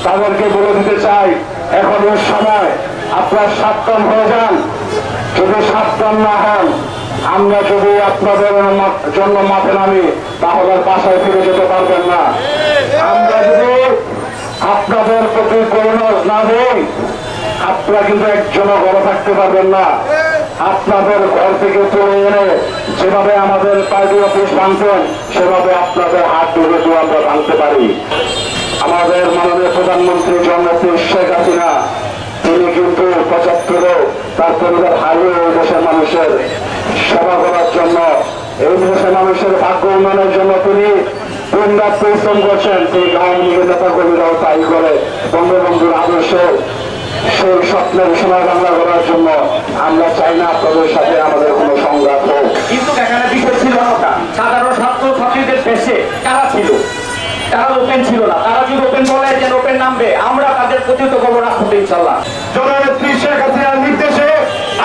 তাদেরকে বলে দিতে চাই, এখন এর সময় আপনারা সাবধান হয়ে যান। যদি সাবধান না হন, আমরা যদি আপনাদের জন্য মাঠে নামি তাহলে বাসায় ফিরে যেতে পারবেন না। আমরা যদি আপনাদের প্রতি পরিণত না দিই, আপনারা কিন্তু একজনও ঘরে থাকতে পারবেন না। আপনাদের ঘর থেকে তুলে এনে যেভাবে আমাদের পার্টি অফিস ভাঙতেন, সেভাবে আপনাদের হাত ধরে আমরা ভাঙতে পারি। আমাদের মাননীয় প্রধানমন্ত্রী জননেত্রী শেখ হাসিনা, তিনি কিন্তু ৭৫ তার পরিবার হারিয়ে এই দেশের মানুষের সেবা করার জন্য, এই দেশের মানুষের ভাগ্য উন্নয়নের জন্য তিনি দিনরাত পরিশ্রম করছেন। সেই আওয়ামী লীগের নেতা কর্মীরাও তাই করে বঙ্গবন্ধুর আদর্শে সেই স্বপ্নের সোনার বাংলা করার জন্য। আমরা চাই না আপনাদের সাথে আমাদের কোনো সংঘাত হোক। কিন্তু এখানে বিষয় ছিল না, সাধারণ ছাত্র ছাত্রীদের দেশে কারা ছিল, তারা ওপেন ছিল না। তারা যদি ওপেন বলে যে ওপেন নামবে, আমরা তাদের প্রতিহত করবো রাষ্ট্রপতি ইনশাল্লাহ। জননেত্রী শেখ হাসিনার নির্দেশে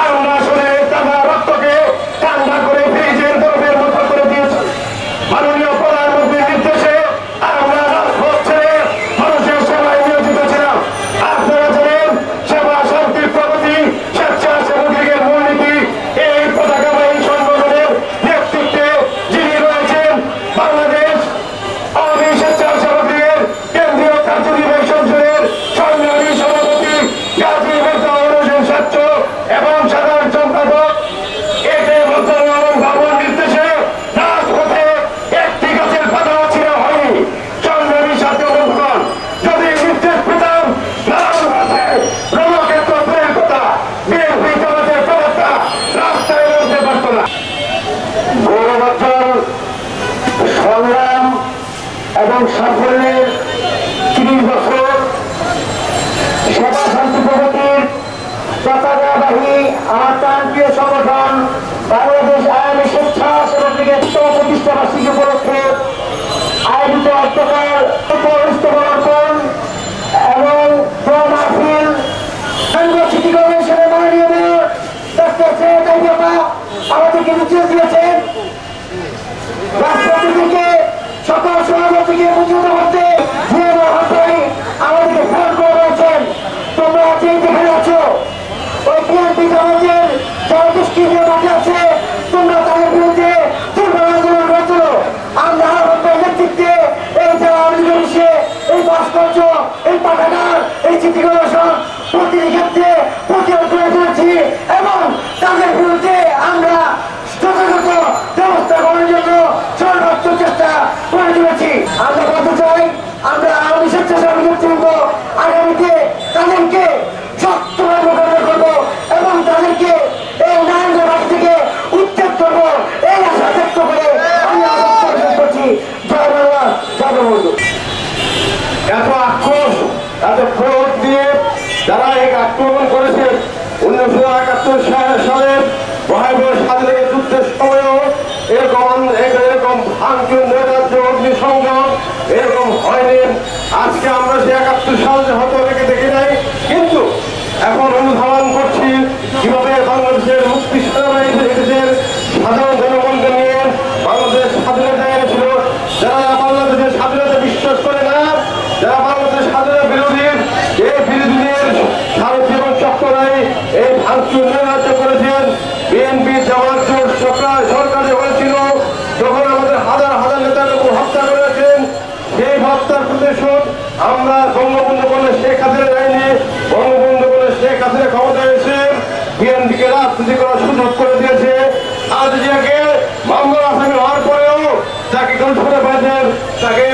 আমরা আসলে তারা রক্তকে ঠান্ডা করে ফ্রিজের বরফের মতো করে দিয়েছি। মাননীয় প্রধানমন্ত্রীর নির্দেশে আমরা রাজপথ ছেড়ে মানুষের সেবায় নিয়োজিত ছিলাম। আপনারা জানেন, সেবা শান্তির প্রগতি স্বেচ্ছাসেবক লীগের মূলনীতি। এই পতাকাবাহী সংগঠনের নেতৃত্বে যিনি রয়েছেন বাংলাদেশ আওয়ামী স্বেচ্ছাসেবক লীগের কেন্দ্রীয় কার্যনির্বাহী সংসদের সংগ্রামী সভাপতি গাজী মোর্তাজা হোসেন স্বচ্ছ এবং সাধারণ সম্পাদক একে মোর্তাজা বাবুর নির্দেশে রাজপথে একটি গাছের পাতাও ছিঁড়া হয়নি। সংগ্রামী ছাত্র বন্ধুগণ, যদি নির্দেশ পেতাম রণক্ষেত্র দূরের কথা, বিএনপি জামাতের প্রবক্তা রাস্তায় নামতে পারত না। গৌরবোজ্জ্বল সংগ্রাম এবং সাফল্যের ৩০ বছর সেবা শান্তি প্রগতির পতাকাবাহী আমার প্রান্তীয় সংগঠন বাংলাদেশ আওয়ামী স্বেচ্ছাসেবক লীগের প্রতিষ্ঠা বার্ষিকী উপলক্ষে আয়োজিত অর্থকাল উপস্থাপন এবং মাহফিল সিটি কর্পোরেশনের মাননীয় মেয়র ডক্টর সৈয়দ আইয়ুব আমাদেরকে নির্দেশ দিয়েছেন রাষ্ট্রপতি থেকে সকল সভাপতিকে পরিচিত করতে আমাদেরকে ফোন করে বলছেন, তোমরা যেখানে আছো ওই বিএনপি জামাতের যারা দুষ্কৃতীয় মাঠে আছে, তোমরা তাদের বিরুদ্ধে দুর্বল আন্দোলন করে তোলো। আমরা আহ্বানের নেতৃত্বে এই যারা অধিকাংশে এই ভাস্কর্য, এই পাঠাগার, এই সিটি কর্পোরেশন প্রতিটি ক্ষেত্রে প্রতিরোধ করে তুলেছি এবং তাদের বিরুদ্ধে আমরা যথাযথ ব্যবস্থা করার জন্য সর্বোচ্চ চেষ্টা করে তুলেছি। আমরা বলতে চাই, আমরা আওয়ামী স্বেচ্ছাসেবক নেতৃবৃন্দ আগামীতে তাদেরকে শক্তভাবে মোকাবিলা করবো এবং তাদেরকে এই নারায়ণগঞ্জ মাঠ থেকে উচ্ছেদ করবো, এই আশা ব্যক্ত করে আমি আবেদন করছি। জয় বাংলা, জয় বঙ্গবন্ধু। এত আক্রোশ, এত ক্রোধ দিয়ে যারা এই আক্রমণ করেছে 1971 সালের ভয়াবহ স্বাধীনতা যুদ্ধের সময়ও এরকম ভাঙচুর, নৈরাজ্য, অগ্নিসংযোগ এরকম হয়নি। আজকে আমরা সে 71 সালে হয়তো অনেকে দেখি নাই, কিন্তু এখন অনুধাবন করছি কিভাবে বাংলাদেশের মুক্তি সেনাবাহিনী দেশের সাধারণ জনগণকে নিয়ে বাংলাদেশ স্বাধীনতা এনেছিল। যারা বাংলাদেশের স্বাধীনতা বিশ্বাস করে না, যারা বাংলাদেশের স্বাধীনতা বিরোধী, এই বিরোধীদের সারা জীবন চক্রাই এই ভাঙচুর নৈরাজ্য করেছেন। বিএনপি জামাত সরকার যখন ছিল, যখন আমাদের হাজার হাজার নেতাকে হত্যা করেছেন, সেই হত্যার প্রতিশোধ আমরা বঙ্গবন্ধু বলে শেখ হাসিনা যায়নি। বঙ্গবন্ধু বলে শেখ হাসিনা ক্ষমতা এসে বিএনপিকে রাজনীতি করার সুযোগ করে দিয়েছে। আজ যাকে মামলার আসামি হওয়ার পরেও তাকে গণসভা পেয়েছেন, তাকে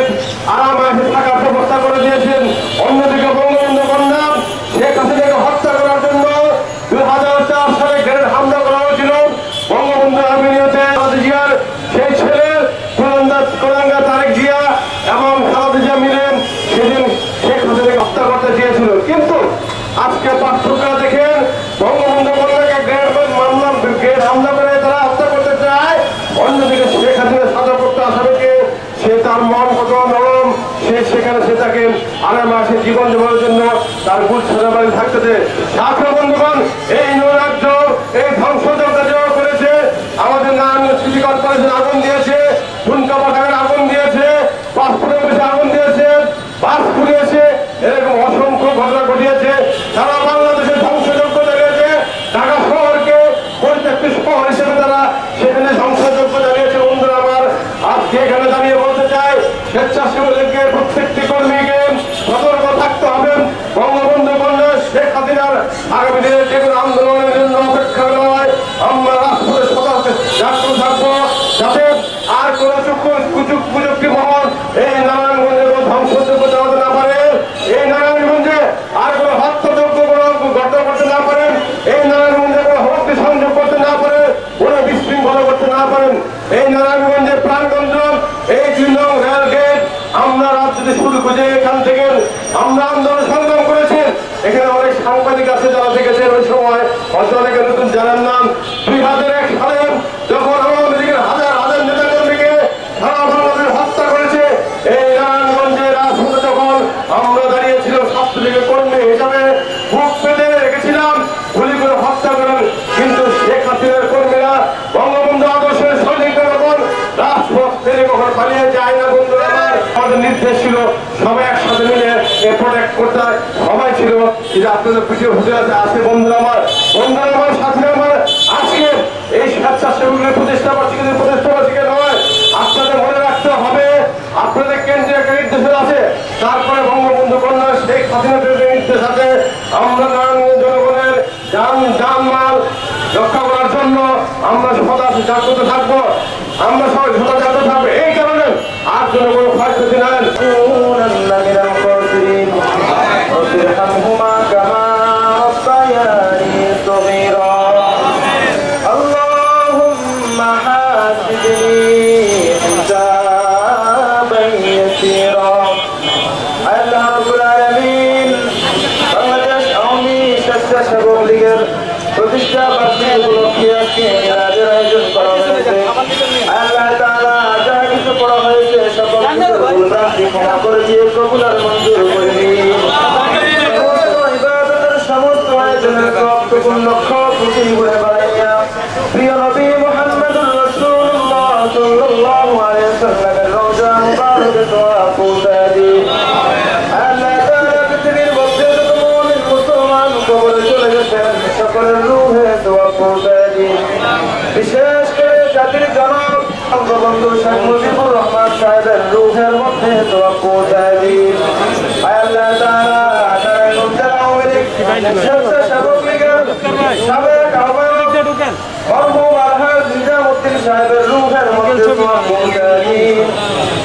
আরামে থাকার ব্যবস্থা করে দিয়েছেন। অন্যদিকে বঙ্গবন্ধু কন্যা শেখ হাসিনাকে হত্যা করার জন্য 2004 সালে গ্রেনেড হামলা করা হয়েছিল। বঙ্গবন্ধু আর্মেনিয়াতে জিয়ার সেই ছেলে কোরআঙ্গা তারেক জিয়া এবং খালেদা জিয়া মিলে সেদিন শেখ হাসিনাকে হত্যা করতে চেয়েছিল। কিন্তু আজকে পার্থক্য দেখেন, বঙ্গবন্ধু কন্যাকে গ্রেনেড হামলা করে তারা হত্যা করতে চায়, অন্যদিকে শেখ হাসিনা সাজা করতে আসামিকে সে তার মন কত নরম, সেখানে সে তাকে আরামে আসে জীবন যাপনের জন্য তার বুঝ সেনাবাহিনী থাকতেছে। ছাত্র বন্ধুগণ, এই নৈরাজ্য, এই ধ্বংসযজ্ঞ যারা করেছে, আমাদের নারায়ণগঞ্জ সিটি কর্পোরেশন আগুন দিয়েছে, ঠুনকা পাঠাগারে আগুন দিয়েছে, পাসপোর্টের অফিসে আগুন দিয়েছে, বাস পুড়িয়েছে, এরকম স্বেচ্ছাসেবকদেরকে প্রত্যেকটি কর্মীকে সতর্ক থাকতে হবে। বঙ্গবন্ধু কন্যা শেখ হাসিনার আগামী দিনের যে কোনো আন্দোলনের জন্য অপেক্ষা নয়, আমরা রাষ্ট্রের সদস্য জাগ্রত থাকবো, যাতে আর কোন কুযুক্তি মহল এই নারায়ণগঞ্জে ধ্বংসযোগ্য চালাতে না পারে, এই নারায়ণগঞ্জে আর কোনো হত্যাযোগ্য কোনো ঘটনা করতে না পারেন, এই নারায়ণগঞ্জে কোনো হত্যা সংযোগ করতে না পারে, কোনো বিশৃঙ্খলা করতে না পারেন। এই নারায়ণগঞ্জের প্রাণগঞ্জ এই 2 নং রেল গেট আমরা রাজ্যতে শুরু করে এখান থেকে আমরা আন্দোলন সংগ্রাম করেছি। এখানে অনেক সাংবাদিক আছে যারা দেখেছেন, ওই সময় হয়তো অনেকে নতুন জানার নাম 2001 সালে যখন আওয়ামী লীগের হাজার হাজার নেতা কর্মীকে সারা বাংলাদেশ হত্যা করেছে, এই নারায়ণগঞ্জে রাজপথে যখন আমরা দাঁড়িয়েছিলাম ছাত্রলীগের কর্মী হিসাবে বুক পেতে রেখেছিলাম, গুলি করে হত্যা করেন। কিন্তু শেখ হাসিনার কর্মীরা বঙ্গবন্ধু আদর্শের সৈনিকদের যখন রাজপথ থেকে কখন পালিয়ে যায় না, বন্ধুরা আমাদের নির্দেশ ছিল সবাই একসাথে মিলে প্রোটেক্ট করতে, সবাই ছিল যে আপনাদের পিছিয়ে হতে আছে। বন্ধুরা আমার সাথে আমার আজকে এই স্বেচ্ছাসেবকের প্রতিষ্ঠাবার্ষিকীকে নয়, আপনাদের মনে রাখতে হবে আপনাদের কেন্দ্রীয় একটা নির্দেশ আছে, তারপরে বঙ্গবন্ধু কন্যা শেখ হাসিনাদের নির্দেশ আছে। আমরা নারায়ণগঞ্জ জনগণের জানমাল রক্ষা করার জন্য আমরা সদা জাগ্রত থাকবো, আমরা সবাই সদা জাগ্রত থাকবো। এই কারণে আর জন্য কোনো ক্ষয়ক্ষতি নাই। প্রতিষ্ঠা বার্ষিকী উপলক্ষে আজকে মিলাদের আয়োজন করা হয়েছে। আল্লাহ তাআলা যা কিছু করা হয়েছে সকল ভুলভ্রান্তি ক্ষমা করে দিয়ে কবুল আর মঞ্জুর করে নিন। ইবাদতের সমস্ত আয়োজনের সবটুকু লক্ষ্য কোটি গুণে বাড়াইয়া প্রিয় নবী মুহাম্মদুর রাসূলুল্লাহ সাল্লাল্লাহু আলাইহি ওয়াসাল্লামের রওজা মুবারকে দোয়া পৌঁছায় দিন। আল্লাহ তাআলা পৃথিবীর মধ্যে যত মুমিন মুসলমান কবরে চলে গেছেন সকলের রূহে দোয়া পৌঁছায় দিন। বিশেষ করে জাতির জনক বঙ্গবন্ধু শেখ মুজিবুর রহমান সাহেবের রূহের মধ্যে দোয়া পৌঁছায় দিন। আল্লাহ তাআলা নারায়ণগঞ্জের আওয়ামী লীগ স্বেচ্ছাসেবক লীগের সাবেক আহ্বায়ক মরহুম আলহাজ নিজামউদ্দিন সাহেবের রূহের মধ্যে দোয়া পৌঁছায় দিন।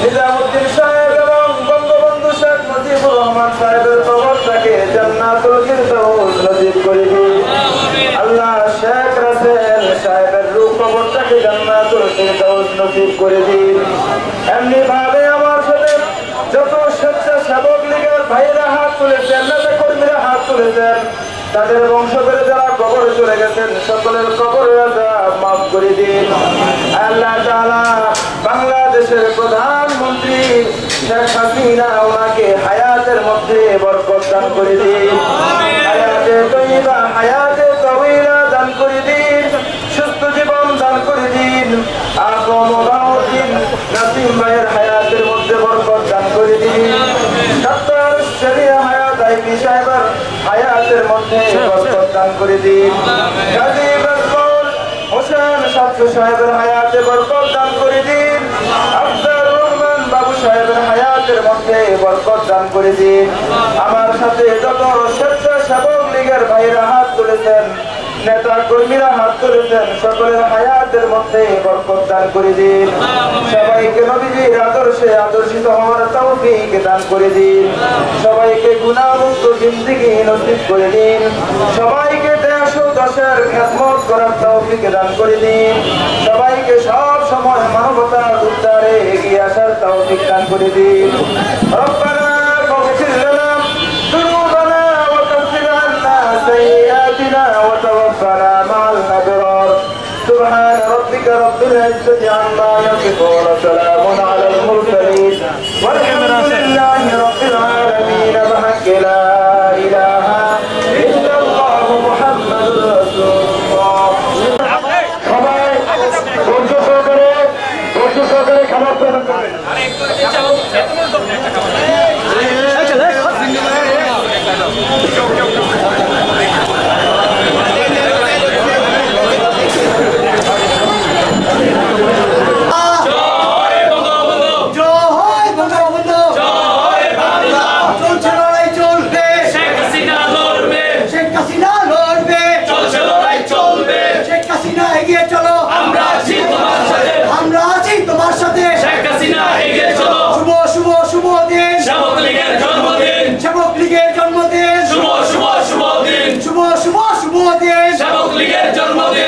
নিজামউদ্দিন সাহেব এবং বঙ্গবন্ধু শেখ মুজিবুর রহমান সাহেবের কবরটাকে জান্নাতুল ফিরদাউস নসিব করে দিন। আল্লাহ শেখ রাসেল সাহেবের রূহ কবরটাকে জান্নাতুল ফিরদাউস নসিব করে দিন। এমনি ভাবে আমার সাথে যত স্বেচ্ছাসেবক লীগের ভাইরা হাত তুলেছেন, নেতা কর্মীরা হাত তুলেছেন, তাদের বংশ করে যারা কবরে চলে গেছেন সকলের কবরের আযাব মাফ করে দিন। আল্লাহ তাআলা বাংলাদেশের প্রধানমন্ত্রী শেখ হাসিনা ওনাকে হায়াতের মধ্যে বরকত দান করে দিন, হায়াতে তয়্যিবা হায়াতে তাওয়িলা দান করে দিন, সুস্থ জীবন দান করে দিন। আজম বাউদ্দিন নাসিম ভাইয়ের হায়াতের মধ্যে বরকত দান করে দিন। ডক্টর শরিয়া হায়াত আইবি সাহেবের হায়াতের মধ্যে বরকত দান করে দিন। গাজী রাসূল হোসেন শামসু সাহেবের হায়াতে বরকত দান করে দিন। আব্দুর রহমান বাবু সাহেবের হায়াতের মধ্যে বরকত দান করে দিন। আমার সাথে যত স্বেচ্ছাসেবক লীগের ভাইরা হাত তুলেছেন, নেতা কর্মীরা হাত তুলেছেন, সকলের হায়াতের মধ্যে বরকত দান করে দিন। সবাইকে নবীজির আদর্শে আদর্শিত হওয়ার তৌফিক দান করে দিন। সবাইকে গুনাহমুক্ত জিন্দেগি নসিব করে দিন। সবাইকে দেশ ও দেশের খেদমত করার তৌফিক দান করে দিন। সবাইকে সব সময় মানবতার উদ্ধারে এগিয়ে আসার তৌফিক দান করে দিন। রব্বানা ফাগফির লানা যুনুবানা ওয়া কাফির আন্না সাইয়্যাতিনা ওয়া তাওফানা মা'আল আবরার। سبحان ربك رب العزة عما يصفون وسلام على المرسلين والحمد لله رب العالمين بحق لا إله إلا الله محمد رسول الله. সবাই ধৈর্য সহকারে খাবার গ্রহণ করবেন। জয় বঙ্গবন্ধু। লীগের জন্মদিন